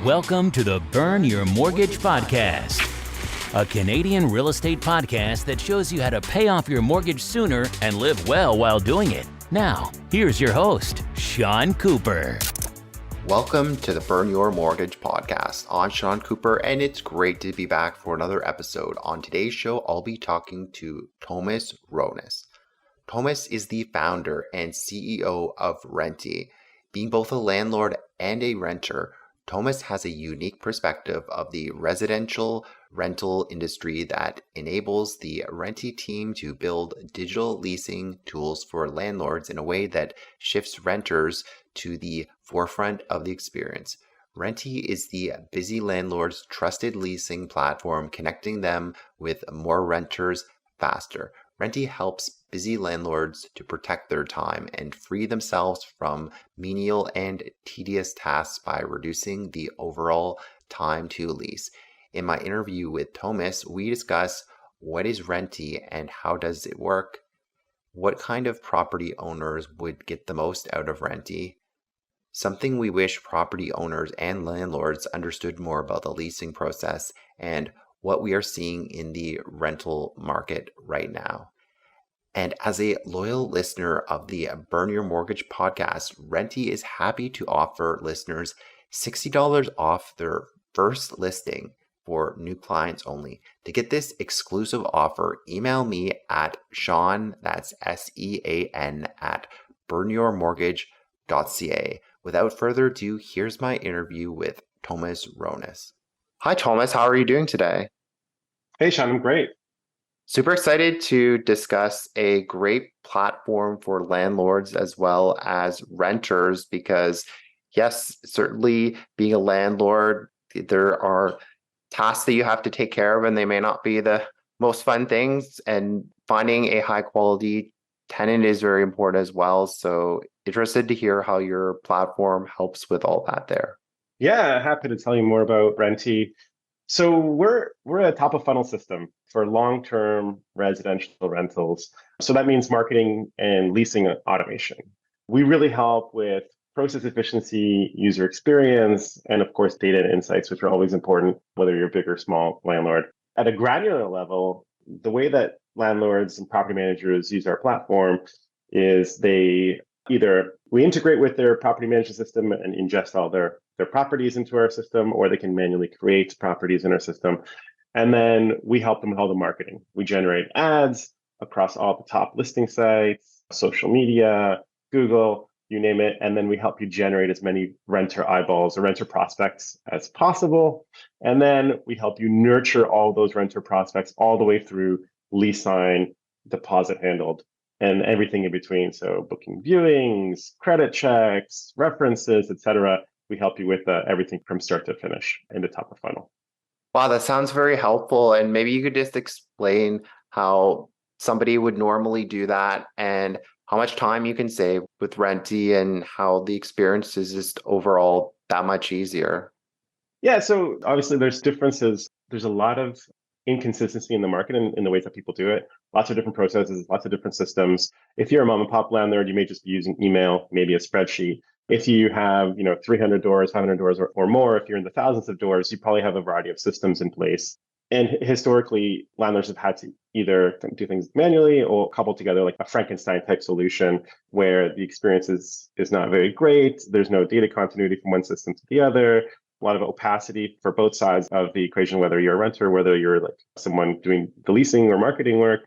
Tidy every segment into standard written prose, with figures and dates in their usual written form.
Welcome to the Burn Your Mortgage Podcast, a Canadian real estate podcast that shows you how to pay off your mortgage sooner and live well while doing it. Now, here's your host, Sean Cooper. Welcome to the Burn Your Mortgage Podcast. I'm Sean Cooper, and it's great to be back for another episode. On today's show, I'll be talking to Tomas Ronis. Tomas is the founder and CEO of Rhenti. Being both a landlord and a renter, Tomas has a unique perspective of the residential rental industry that enables the Rhenti team to build digital leasing tools for landlords in a way that shifts renters to the forefront of the experience. Rhenti is the busy landlord's trusted leasing platform, connecting them with more renters faster. Rhenti helps busy landlords to protect their time and free themselves from menial and tedious tasks by reducing the overall time to lease. In my interview with Tomas, we discuss what is Rhenti and how does it work, what kind of property owners would get the most out of Rhenti, something we wish property owners and landlords understood more about the leasing process, and what we are seeing in the rental market right now. And as a loyal listener of the Burn Your Mortgage podcast, Rhenti is happy to offer listeners $60 off their first listing for new clients only. To get this exclusive offer, email me at Sean, that's SEAN, at burnyourmortgage.ca. Without further ado, here's my interview with Tomas Ronis. Hi, Tomas. How are you doing today? Hey, Sean. I'm great. Super excited to discuss a great platform for landlords as well as renters because, yes, certainly being a landlord, there are tasks that you have to take care of and they may not be the most fun things. And finding a high quality tenant is very important as well. So interested to hear how your platform helps with all that there. Yeah, happy to tell you more about Rhenti. So we're a top of funnel system for long-term residential rentals. So that means marketing and leasing automation. We really help with process efficiency, user experience, and of course, data and insights, which are always important, whether you're a big or small landlord. At a granular level, the way that landlords and property managers use our platform is we integrate with their property management system and ingest all their properties into our system, or they can manually create properties in our system. And then we help them with all the marketing. We generate ads across all the top listing sites, social media, Google, you name it. And then we help you generate as many renter eyeballs or renter prospects as possible. And then we help you nurture all those renter prospects all the way through lease sign, deposit handled, and everything in between. So booking viewings, credit checks, references, etc. We help you with everything from start to finish in the top of funnel. Wow, that sounds very helpful. And maybe you could just explain how somebody would normally do that and how much time you can save with Rhenti and how the experience is just overall that much easier. Yeah, so obviously there's differences. There's a lot of inconsistency in the market in the ways that people do it. Lots of different processes, lots of different systems. If you're a mom and pop landlord, you may just be using email, maybe a spreadsheet. If you have, 300 doors, 500 doors or more, if you're in the thousands of doors, you probably have a variety of systems in place. And historically, landlords have had to either do things manually or cobble together like a Frankenstein type solution where the experience is not very great. There's no data continuity from one system to the other. A lot of opacity for both sides of the equation, whether you're a renter, whether you're like someone doing the leasing or marketing work.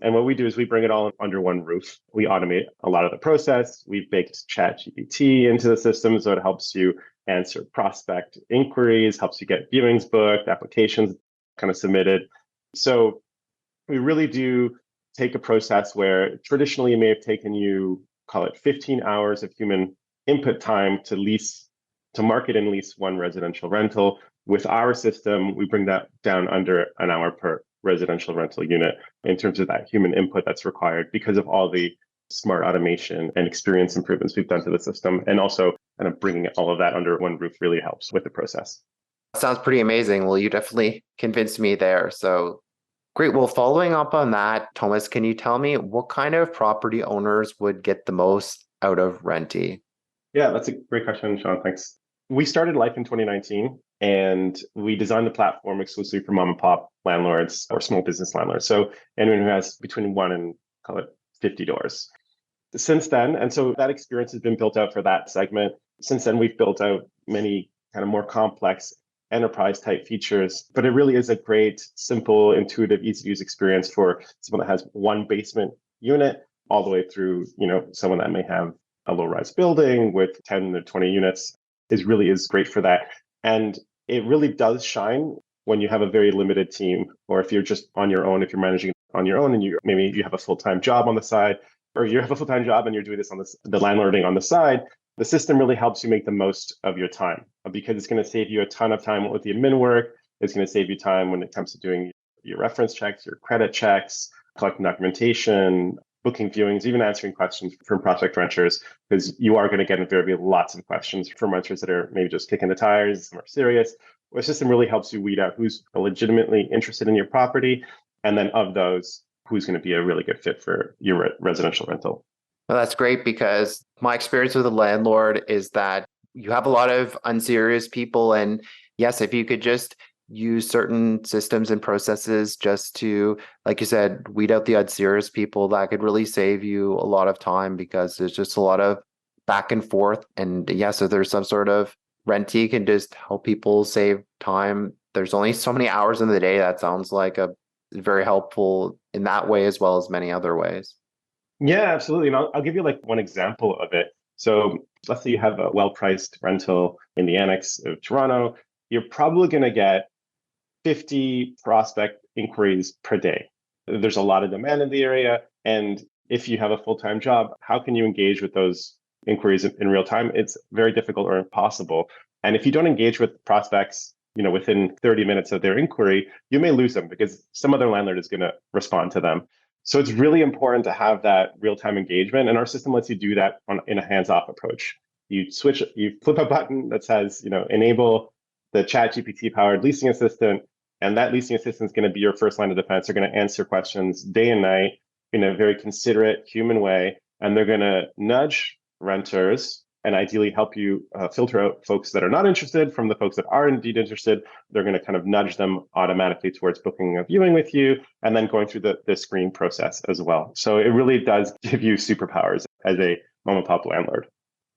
And what we do is we bring it all under one roof. We automate a lot of the process. We've baked ChatGPT into the system, so it helps you answer prospect inquiries, helps you get viewings booked, applications kind of submitted. So we really do take a process where traditionally it may have taken you, call it 15 hours of human input time to market and lease one residential rental. With our system, we bring that down under an hour per residential rental unit in terms of that human input that's required because of all the smart automation and experience improvements we've done to the system. And also kind of bringing all of that under one roof really helps with the process. Sounds pretty amazing. Well, you definitely convinced me there. So great. Well, following up on that, Tomas, can you tell me what kind of property owners would get the most out of Rhenti? Yeah, that's a great question, Sean. Thanks. We started life in 2019 and we designed the platform exclusively for mom and pop landlords or small business landlords. So anyone who has between one and call it 50 doors. Since then, and so that experience has been built out for that segment. Since then, we've built out many kind of more complex enterprise type features, but it really is a great, simple, intuitive, easy to use experience for someone that has one basement unit all the way through, someone that may have a low rise building with 10 to 20 units is great for that. And it really does shine when you have a very limited team, or if you're just on your own, if you're managing on your own and maybe you have a full-time job on the side, or you have a full-time job and you're doing this on the landlording on the side. The system really helps you make the most of your time because it's going to save you a ton of time with the admin work. It's going to save you time when it comes to doing your reference checks, your credit checks, collecting documentation, booking viewings, even answering questions from prospect renters, because you are going to get invariably lots of questions from renters that are maybe just kicking the tires, some are serious. The system really helps you weed out who's legitimately interested in your property, and then of those, who's going to be a really good fit for your residential rental. Well, that's great because my experience with a landlord is that you have a lot of unserious people. And yes, if you could just use certain systems and processes just to, like you said, weed out the unserious people, that could really save you a lot of time because there's just a lot of back and forth. And yes, if there's some sort of Rhenti can just help people save time. There's only so many hours in the day. That sounds like a very helpful in that way as well as many other ways. Yeah, absolutely. And I'll give you like one example of it. So let's say you have a well-priced rental in the annex of Toronto. You're probably going to get 50 prospect inquiries per day. There's a lot of demand in the area. And if you have a full-time job, how can you engage with those inquiries in real time? It's very difficult or impossible. And if you don't engage with prospects, within 30 minutes of their inquiry, you may lose them because some other landlord is going to respond to them. So it's really important to have that real-time engagement. And our system lets you do that in a hands-off approach. You flip a button that says, enable the ChatGPT powered leasing assistant. And that leasing assistant is going to be your first line of defense. They're going to answer questions day and night in a very considerate human way. And they're going to nudge renters and ideally help you filter out folks that are not interested from the folks that are indeed interested. They're going to kind of nudge them automatically towards booking a viewing with you and then going through the screen process as well. So it really does give you superpowers as a mom and pop landlord.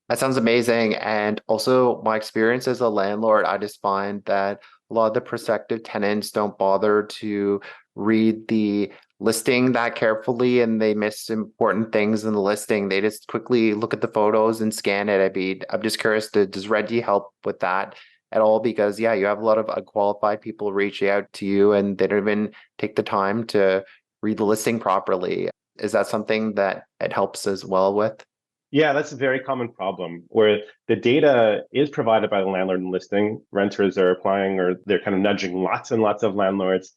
That sounds amazing. And also my experience as a landlord, I just find that a lot of the prospective tenants don't bother to read the listing that carefully and they miss important things in the listing. They just quickly look at the photos and scan it. I'm just curious, does Rhenti help with that at all? Because yeah, you have a lot of unqualified people reaching out to you and they don't even take the time to read the listing properly. Is that something that it helps as well with? Yeah, that's a very common problem where the data is provided by the landlord and listing. Renters are applying or they're kind of nudging lots and lots of landlords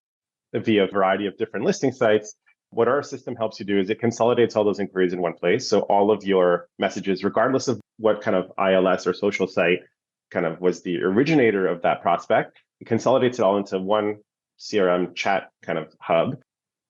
via a variety of different listing sites. What our system helps you do is it consolidates all those inquiries in one place. So all of your messages, regardless of what kind of ILS or social site kind of was the originator of that prospect, it consolidates it all into one CRM chat kind of hub.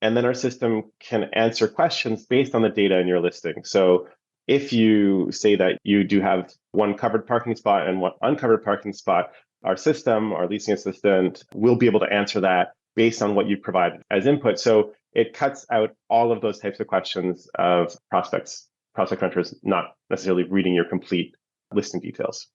And then our system can answer questions based on the data in your listing. So if you say that you do have one covered parking spot and one uncovered parking spot, our system, our leasing assistant, will be able to answer that based on what you provide as input. So it cuts out all of those types of questions of prospect renters not necessarily reading your complete listing details.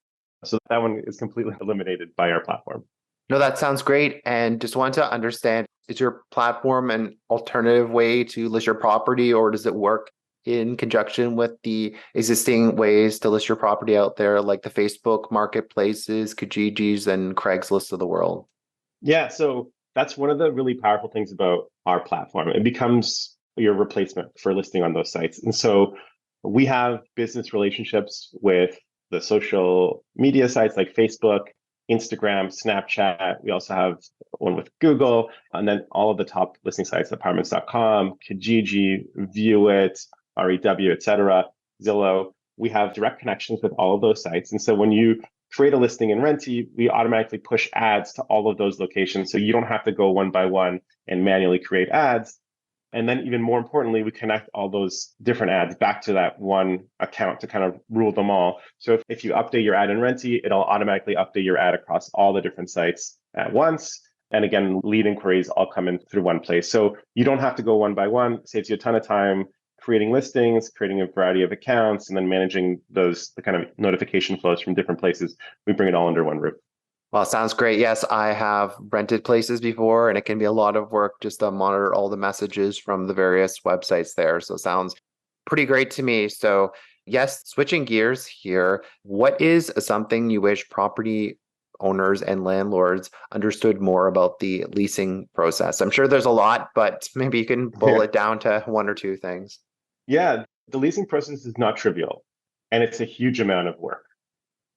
So that one is completely eliminated by our platform. No, that sounds great. And just wanted to understand, is your platform an alternative way to list your property, or does it work in conjunction with the existing ways to list your property out there, like the Facebook marketplaces, Kijijis, and Craigslist of the world? Yeah, so that's one of the really powerful things about our platform. It becomes your replacement for listing on those sites. And so we have business relationships with the social media sites like Facebook, Instagram, Snapchat. We also have one with Google, and then all of the top listing sites, apartments.com, Kijiji, Viewit, REW, etc., Zillow. We have direct connections with all of those sites. And so when you create a listing in Rhenti, we automatically push ads to all of those locations. So you don't have to go one by one and manually create ads. And then even more importantly, we connect all those different ads back to that one account to kind of rule them all. So if you update your ad in Rhenti, it'll automatically update your ad across all the different sites at once. And again, lead inquiries all come in through one place. So you don't have to go one by one. It saves you a ton of time creating listings, creating a variety of accounts, and then managing the kind of notification flows from different places. We bring it all under one roof. Well, sounds great. Yes, I have rented places before, and it can be a lot of work just to monitor all the messages from the various websites there. So, sounds pretty great to me. So, yes, switching gears here, what is something you wish property owners and landlords understood more about the leasing process? I'm sure there's a lot, but maybe you can boil it down to one or two things. Yeah, the leasing process is not trivial, and it's a huge amount of work.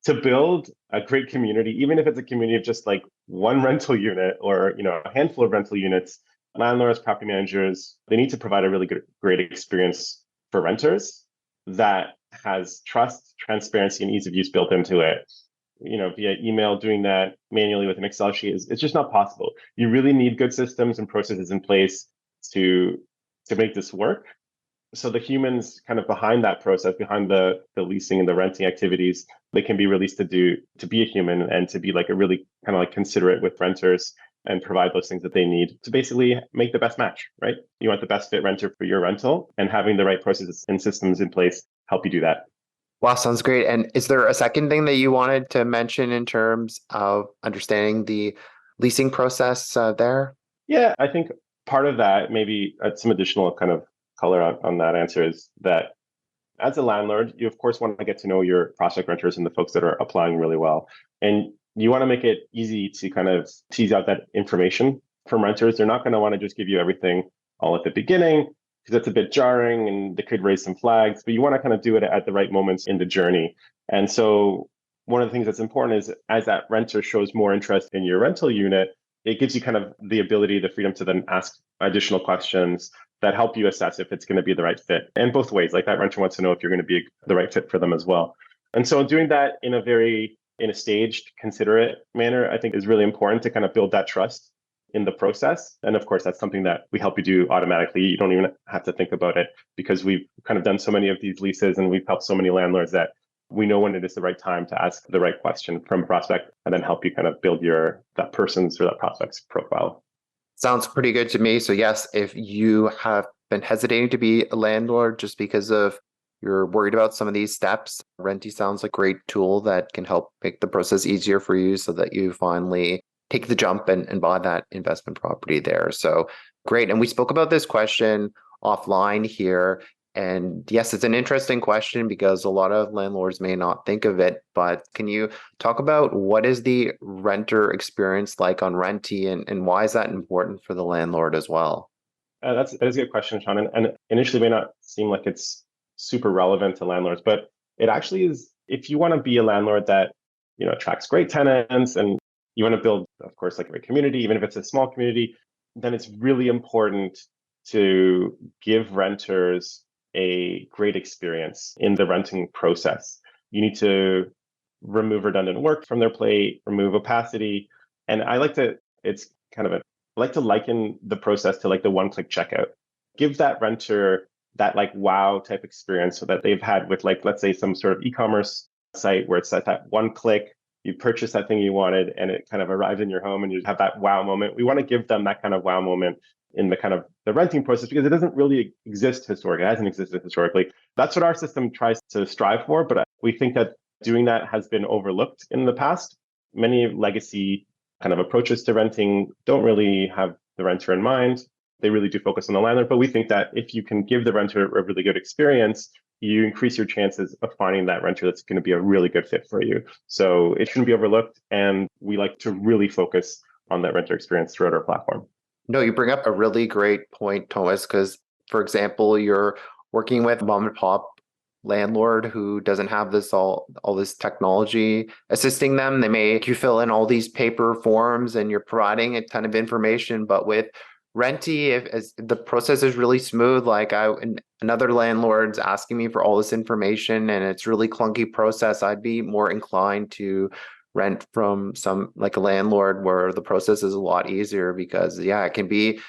To build a great community, even if it's a community of just like one rental unit or a handful of rental units, landlords, property managers, they need to provide a really great experience for renters that has trust, transparency, and ease of use built into it. Via email, doing that manually with an Excel sheet it's just not possible. You really need good systems and processes in place to make this work. So the humans kind of behind that process, behind the leasing and the renting activities, they can be released to be a human and to be like a really kind of like considerate with renters and provide those things that they need to basically make the best match, right? You want the best fit renter for your rental, and having the right processes and systems in place help you do that. Wow, sounds great. And is there a second thing that you wanted to mention in terms of understanding the leasing process there? Yeah, I think part of that, maybe some additional kind of color on that answer, is that as a landlord, you of course want to get to know your prospect renters and the folks that are applying really well. And you want to make it easy to kind of tease out that information from renters. They're not going to want to just give you everything all at the beginning because it's a bit jarring and they could raise some flags, but you want to kind of do it at the right moments in the journey. And so one of the things that's important is as that renter shows more interest in your rental unit, it gives you kind of the ability, the freedom to then ask additional questions that help you assess if it's going to be the right fit. And both ways, like that renter wants to know if you're going to be the right fit for them as well. And so doing that in a staged, considerate manner, I think is really important to kind of build that trust in the process. And of course, that's something that we help you do automatically. You don't even have to think about it because we've kind of done so many of these leases and we've helped so many landlords that we know when it is the right time to ask the right question from a prospect and then help you kind of build that person's or that prospect's profile. Sounds pretty good to me. So yes, if you have been hesitating to be a landlord just because of you're worried about some of these steps, Rhenti sounds like a great tool that can help make the process easier for you so that you finally take the jump and buy that investment property there. So great. And we spoke about this question offline here. And yes, it's an interesting question because a lot of landlords may not think of it, but can you talk about what is the renter experience like on Rhenti and why is that important for the landlord as well? That is a good question, Sean. And initially may not seem like it's super relevant to landlords, but it actually is. If you want to be a landlord that attracts great tenants and you want to build, of course, like a great community, even if it's a small community, then it's really important to give renters a great experience in the renting process. You need to remove redundant work from their plate, remove opacity. And I like to liken the process to like the one-click checkout. Give that renter that like wow type experience so that they've had with like, let's say some sort of e-commerce site where it's that one click, you purchase that thing you wanted and it kind of arrives in your home and you have that wow moment. We want to give them that kind of wow moment in the kind of the renting process because it doesn't really exist historically. It hasn't existed historically. That's what our system tries to strive for, but we think that doing that has been overlooked in the past. Many legacy kind of approaches to renting don't really have the renter in mind. They really do focus on the landlord, but we think that if you can give the renter a really good experience, you increase your chances of finding that renter that's going to be a really good fit for you. So it shouldn't be overlooked, and we like to really focus on that renter experience throughout our platform. No, you bring up a really great point, Thomas, because, for example, you're working with a mom and pop landlord who doesn't have this all this technology assisting them. They make you fill in all these paper forms and you're providing a ton of information, but with Rhenti, if the process is really smooth, like another landlord's asking me for all this information and it's really clunky process, I'd be more inclined to rent from some like a landlord where the process is a lot easier because it can be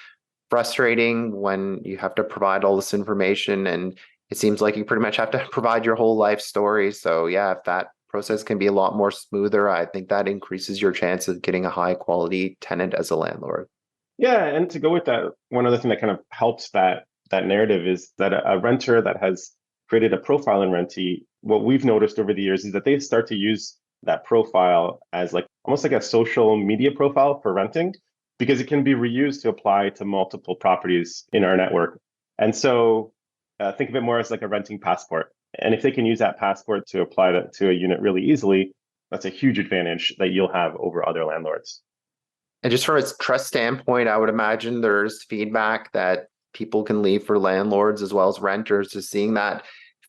frustrating when you have to provide all this information and it seems like you pretty much have to provide your whole life story. So yeah, if that process can be a lot more smoother, I think that increases your chance of getting a high quality tenant as a landlord. Yeah, and to go with that, one other thing that kind of helps that narrative is that a renter that has created a profile in Renti, what we've noticed over the years is that they start to use that profile as like almost like a social media profile for renting because it can be reused to apply to multiple properties in our network. And so think of it more as like a renting passport. And if they can use that passport to apply to a unit really easily, that's a huge advantage that you'll have over other landlords. And just from a trust standpoint, I would imagine there's feedback that people can leave for landlords as well as renters. Just seeing that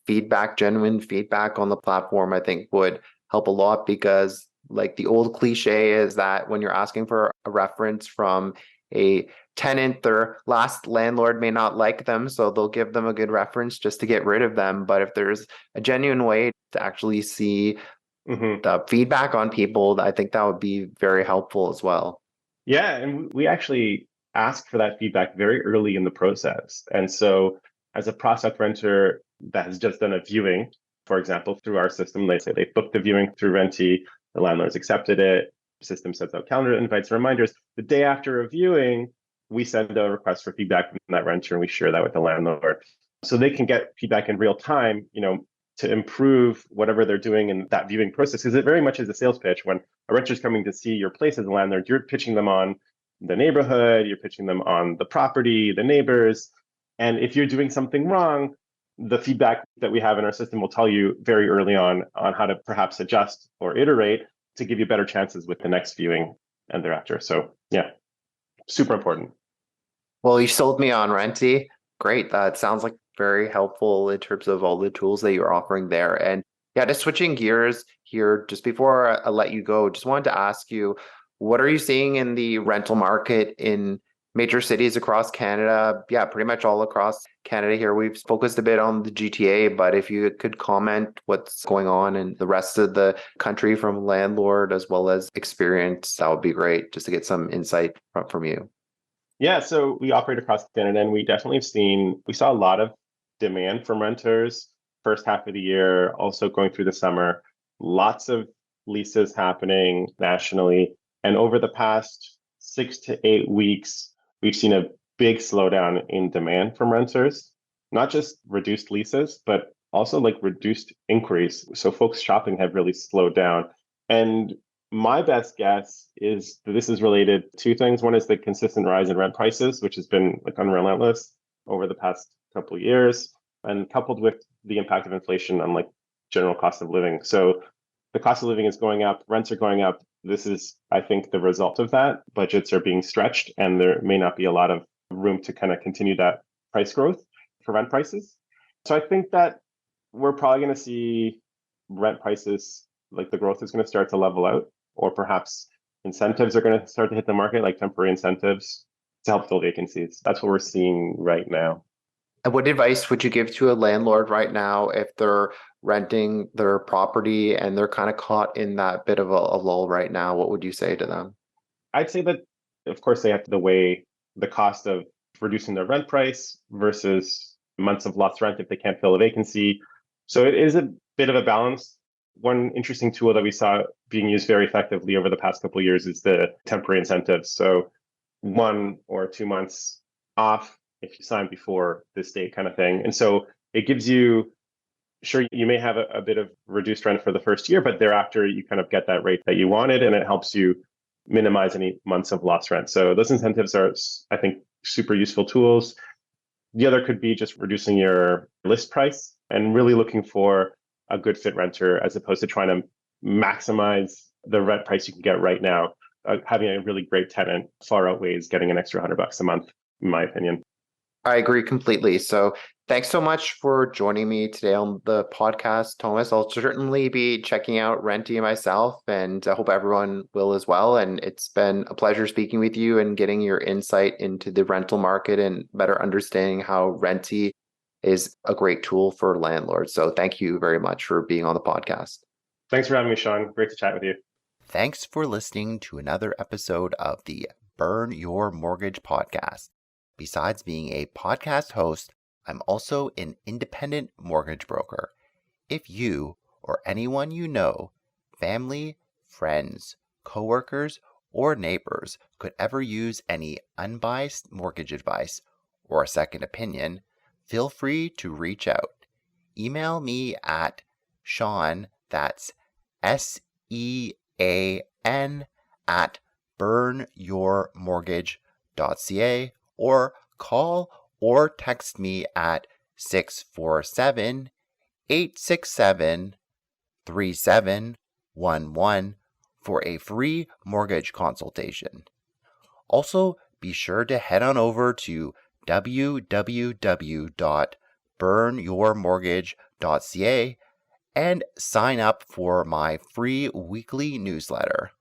feedback, genuine feedback on the platform, I think would help a lot because like the old cliche is that when you're asking for a reference from a tenant, their last landlord may not like them, so they'll give them a good reference just to get rid of them. But if there's a genuine way to actually see the feedback on people, I think that would be very helpful as well. Yeah, and we actually ask for that feedback very early in the process. And so, as a prospect renter that has just done a viewing, for example, through our system, they say they booked the viewing through Renti, the landlord's accepted it, the system sends out calendar invites and reminders. The day after a viewing, we send a request for feedback from that renter and we share that with the landlord. So they can get feedback in real time, to improve whatever they're doing in that viewing process. Because it very much is a sales pitch. When a renter's coming to see your place as a landlord, you're pitching them on the neighborhood, you're pitching them on the property, the neighbors. And if you're doing something wrong, the feedback that we have in our system will tell you very early on how to perhaps adjust or iterate to give you better chances with the next viewing and thereafter. So yeah, super important. Well, you sold me on Renti. Great. That sounds like very helpful in terms of all the tools that you're offering there. And yeah, just switching gears here, just before I let you go, just wanted to ask you, what are you seeing in the rental market in major cities across Canada? Yeah, pretty much all across Canada here. We've focused a bit on the GTA, but if you could comment what's going on in the rest of the country from landlord as well as experience, that would be great just to get some insight from you. Yeah, so we operate across Canada and we definitely we saw a lot of demand from renters first half of the year, also going through the summer, lots of leases happening nationally. And over the past 6 to 8 weeks, we've seen a big slowdown in demand from renters, not just reduced leases, but also like reduced inquiries. So folks shopping have really slowed down. And my best guess is that this is related to two things. One is the consistent rise in rent prices, which has been like unrelentless over the past couple of years, and coupled with the impact of inflation on like general cost of living. So the cost of living is going up, rents are going up. This is, I think, the result of that. Budgets are being stretched, and there may not be a lot of room to kind of continue that price growth for rent prices. So I think that we're probably going to see rent prices, like the growth is going to start to level out, or perhaps incentives are going to start to hit the market, like temporary incentives to help fill vacancies. That's what we're seeing right now. And what advice would you give to a landlord right now if they're renting their property and they're kind of caught in that bit of a lull right now? What would you say to them? I'd say that, of course, they have to weigh the cost of reducing their rent price versus months of lost rent if they can't fill a vacancy. So it is a bit of a balance. One interesting tool that we saw being used very effectively over the past couple of years is the temporary incentives. So 1 or 2 months off if you sign before this date kind of thing. And so it gives you, sure, you may have a bit of reduced rent for the first year, but thereafter you kind of get that rate that you wanted and it helps you minimize any months of lost rent. So those incentives are, I think, super useful tools. The other could be just reducing your list price and really looking for a good fit renter as opposed to trying to maximize the rent price you can get right now. Having a really great tenant far outweighs getting an extra $100 a month, in my opinion. I agree completely. So thanks so much for joining me today on the podcast, Thomas. I'll certainly be checking out Renti myself, and I hope everyone will as well. And it's been a pleasure speaking with you and getting your insight into the rental market and better understanding how Renti is a great tool for landlords. So thank you very much for being on the podcast. Thanks for having me, Sean. Great to chat with you. Thanks for listening to another episode of the Burn Your Mortgage podcast. Besides being a podcast host, I'm also an independent mortgage broker. If you or anyone you know, family, friends, coworkers, or neighbors could ever use any unbiased mortgage advice or a second opinion, feel free to reach out. Email me at Sean, that's SEAN, at burnyourmortgage.ca, or call or text me at 647-867-3711 for a free mortgage consultation. Also, be sure to head on over to www.burnyourmortgage.ca and sign up for my free weekly newsletter.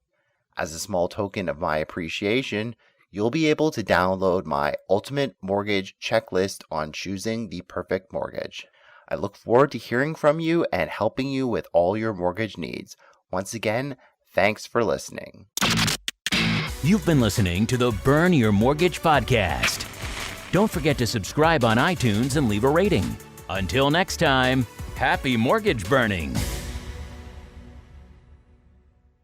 As a small token of my appreciation, you'll be able to download my ultimate mortgage checklist on choosing the perfect mortgage. I look forward to hearing from you and helping you with all your mortgage needs. Once again, thanks for listening. You've been listening to the Burn Your Mortgage podcast. Don't forget to subscribe on iTunes and leave a rating. Until next time, happy mortgage burning.